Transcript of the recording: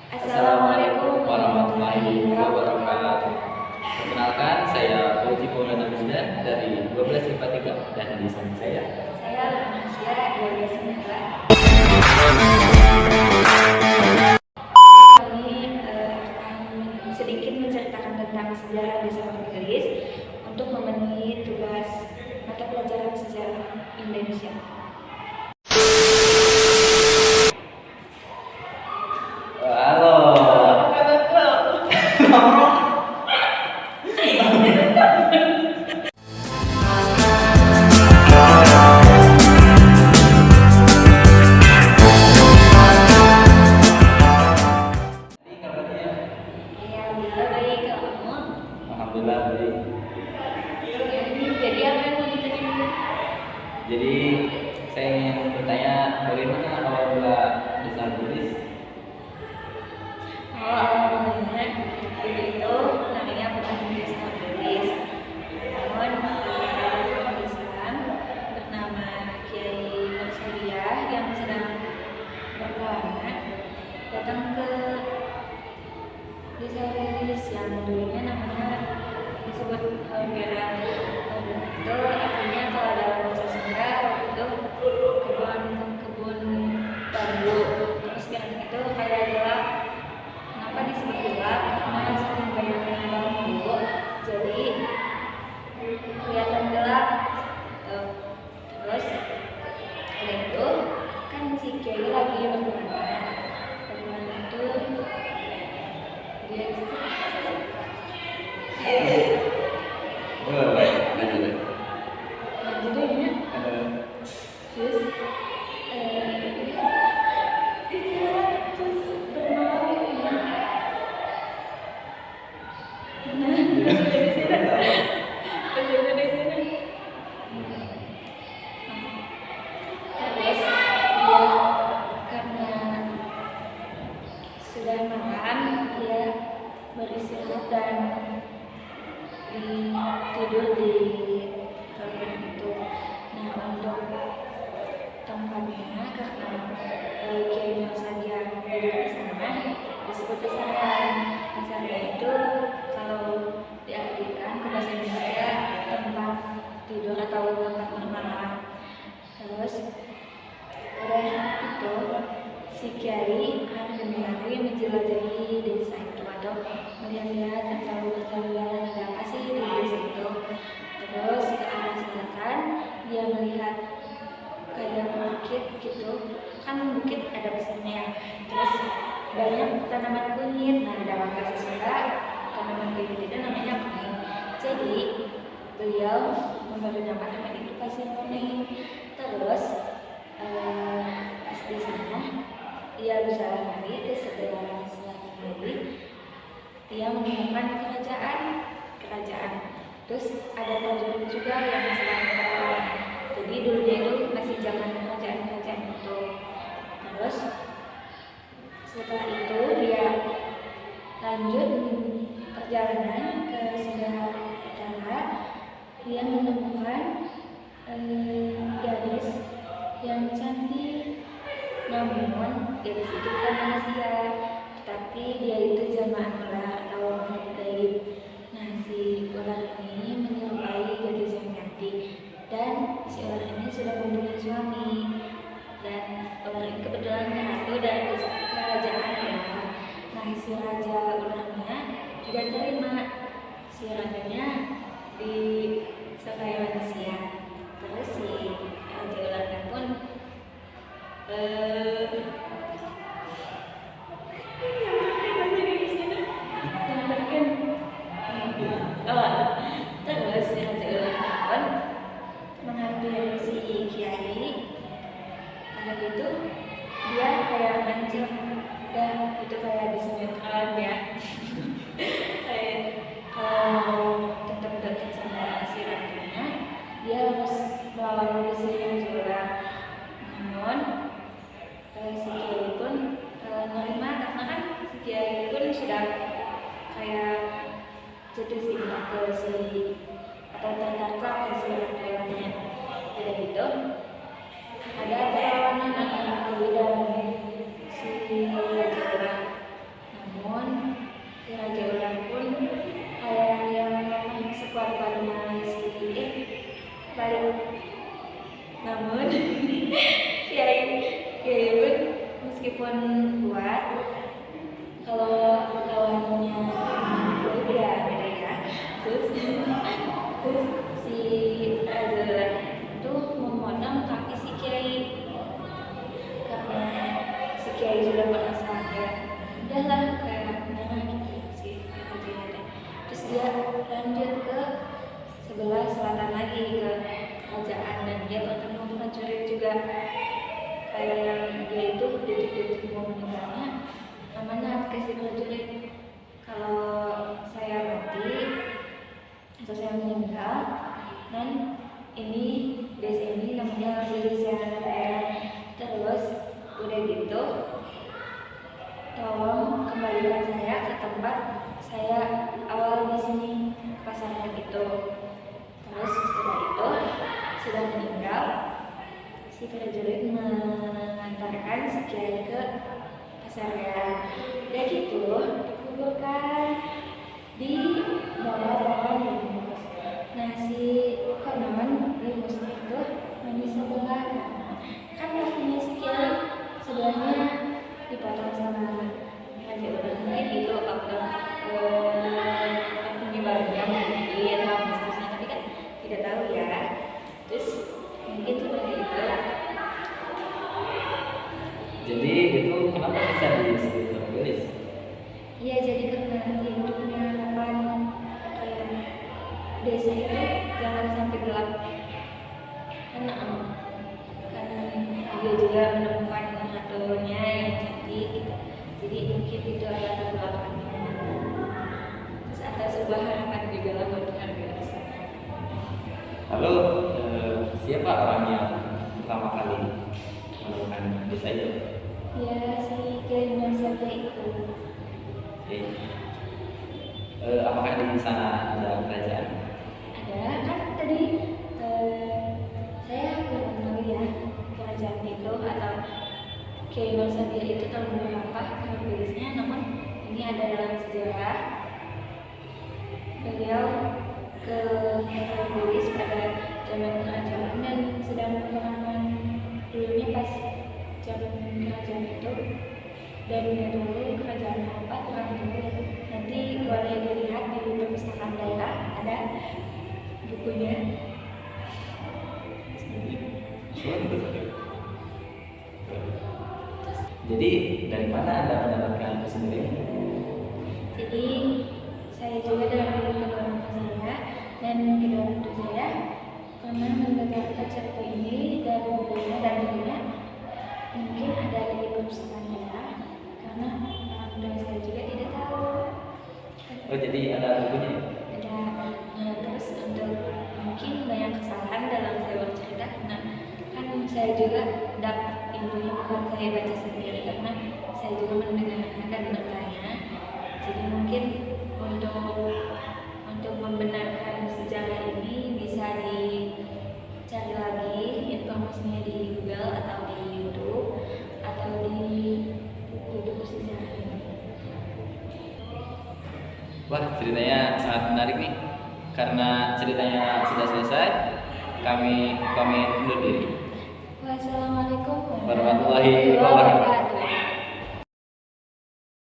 Assalamualaikum warahmatullahi wabarakatuh. Perkenalkan, saya Uji Maulana Misdan dari 12 IPA 3 dan di samping saya Manusia 12 Kami akan sedikit menceritakan tentang sejarah desa Inggris untuk memenuhi tugas mata pelajaran sejarah Indonesia. Alhamdulillah baik. Jadi apa yang mau ditanyakan? Jadi saya ingin bertanya bagaimana awal mula desa Inggris? Awalnya dulu itu namanya bukan desa Inggris, namun orang Islam bernama Kiai Mansuriah yang sedang berkelana datang ke desa Inggris yang dulunya namanya disebut Merah. Itu artinya kalau dalam bahasa Sunda itu kebun bambu. Terus yang itu kayak gelap. Kenapa disebut gelap? Karena saking banyaknya bambu, jadi kelihatan gelap. Terus ada itu kan si Kiai lagi berkelana itu dia judulnya terus sudah malam dia beristirahat dan tidur di kamar itu. Nah, untuk tempatnya karena Kiai saja tidur di sana disebut pesantren. Pesantren itu kalau diartikan ke bahasa Indonesia tempat tidur atau tempat bermalam. Terus udah itu si Kiai hari demi hari menjelajahi desa itu atau melihat-lihat atau berjalan-jalan ada apa sih di desa itu. Terus ke arah selatan dia melihat kayak bukit gitu, kan bukit ada besarnya. Terus banyak tanaman kunyit. Nah, dalam bahasa Sunda tanaman kunyit itu namanya kuning. Jadi beliau memberi nama tempat itu pasir kuning. Terus di sana dia berjalan lagi ke sebelah selatan lagi, dia menemukan kerajaan. Terus ada prajurit juga yang sedang berperang. Jadi dulunya itu masih zaman kerajaan itu. Terus setelah itu dia lanjut perjalanan ke sebelah utara. Dia menemukan gadis yang cantik, namun gadis itu bukan manusia, tetapi dia itu jelmaan ular atau makhluk gaib. Nah, si ular ini menyerupai gadis yang cantik, dan si ular ini sudah mempunyai suami. Dan ular ini kebetulan ratu dari kerajaan ular. Nah, si raja ularnya tidak terima si ratunya disekai manusia. Terus si raja ularnya pun terus si raja ularnya pun mengambil si Kiai. Ada itu dia kayak ngancam, dan itu kayak disinetron ya. Kayak kalau tetap dekat sama si ratunya, dia harus melawan si raja ular. Namun si Kiai pun menerima karena kan si Kiai pun sudah kayak jatuh cinta ke si atau tertarik ke si ratunya. Jadi itu ada perlawanan antara Kiai dan si raja ular. keempat, kalau lawannya ya beda ya. Terus si Raja itu memotong kaki si Kiai karena si Kiai sudah merasa kayak udahlah kayak nyerah gitu si Raja. Terus dia lanjut ke sebelah selatan lagi ke kerajaan dan dia bertemu prajurit juga kayak yang dia itu detik-detik mau meninggalnya amanat kasih prajurit, kalau saya mati atau saya meninggal dan ini desa ini namanya desa saya, terus udah gitu tolong kembalikan saya ke tempat saya awal di sini pasarnya itu. Terus setelah itu sudah meninggal, si prajurit mengantarkan si Kiai ke pasarnya. Udah gitu dikuburkan di bawah limus. Nah si konon limusnya itu di sebelah kan kakinya si Kiai sebelahnya dipotong sama Raja Udan gitu apa penyebarnya mungkin atau bisnisnya, tapi kan tidak tahu ya. Terus mungkin seperti itu. Jadi itu kenapa bisa disebut tertulis? Iya, jadi karena hidupnya harapan kayak desa itu jangan sampai gelap. Karena dia juga menemukan hantunya yang cantik gitu. Jadi mungkin itu adalah kegelapannya. Terus ada sebuah harapan juga lah buat warga desa. Lalu siapa orang yang pertama kali menemukan desa itu? Ya, si Kiai saja itu. Oke. Apakah di sana ada kerajaan? Ada kan tadi saya belum tahu ya kerajaan itu atau Kiai Saja itu tahun berapa karakteristiknya, namun ini ada dalam sejarah. Beliau ke Inggris pada zaman kerajaan dan sedang pengalaman dulunya pas zaman kerajaan itu, dari dulu kerajaan apa kurang tahu. Nanti boleh dilihat di perpustakaan daerah ada bukunya. Jadi dari mana Anda mendapatkan sendiri? Jadi saya juga dari kedua orang tua saya dan kedua orang tua saya pernah mendengarkan cerita ini dari bukunya dan bukunya mungkin ada di perpustakaan daerah karena orang tua saya juga tidak tahu. Oh, jadi ada bukunya? Ada. Terus untuk mungkin banyak kesalahan dalam saya bercerita karena kan saya juga dapat ilmunya bukan saya baca sendiri karena saya juga mendengarkan dan bertanya. Jadi mungkin untuk membenarkan sejarah ini bisa dicari lagi informasinya di Google atau di YouTube atau di buku sejarah ini. Wah, ceritanya sangat menarik nih. Karena ceritanya sudah selesai, kami pamit undur diri. Wassalamualaikum warahmatullahi wabarakatuh.